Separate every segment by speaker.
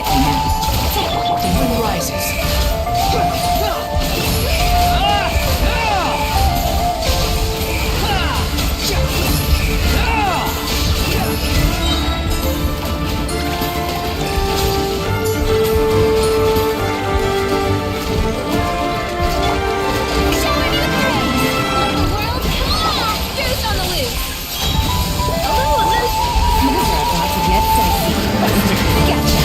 Speaker 1: quietly now. The moon rises.
Speaker 2: Showing you the praise! Let the world come on! Goose on the loose! A little loose.
Speaker 1: Things are about to get dicey. Gotcha.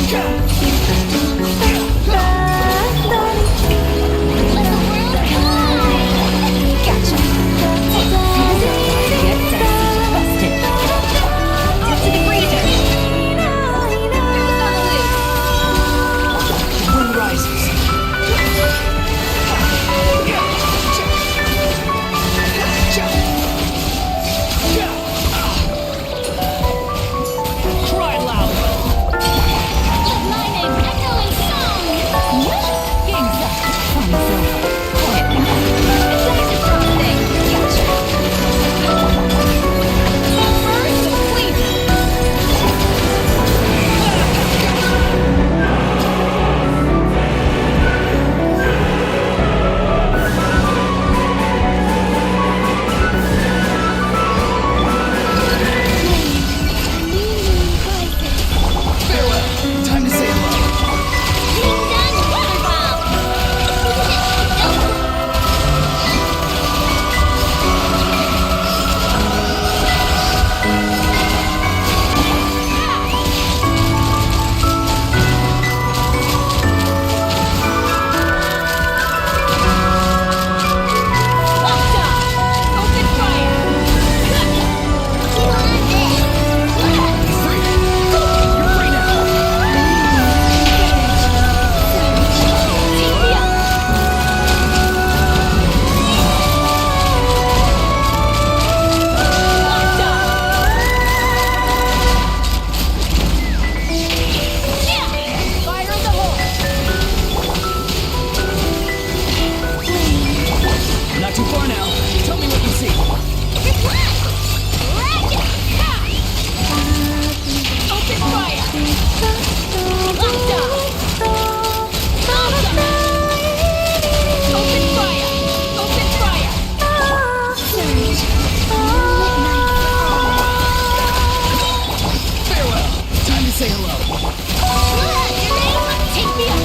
Speaker 2: Let the world collide! Gotcha!
Speaker 1: Get dicey. Busted.
Speaker 2: Up to the freezer! Who's on the loose?
Speaker 1: The wind rises. Cry loud.
Speaker 2: Let my name echo in song!
Speaker 1: Game's up. Fun's over. Quiet now.
Speaker 2: It's a strong thing! Gotcha! First, please!
Speaker 1: Farewell. Time to say hello.
Speaker 2: King Done Water Bomb! Locked up! Open fire!
Speaker 1: Free. You're free now.
Speaker 2: Take me up! Locked up! Yeah! Fire in the hole!
Speaker 1: Not too far now. Tell me what you see.
Speaker 2: Open fire! Locked up! Locked up! Open fire! Open fire! Surge!
Speaker 1: Farewell. Time to say hello.
Speaker 2: Your name? Take me up!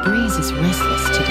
Speaker 1: Breeze is restless today.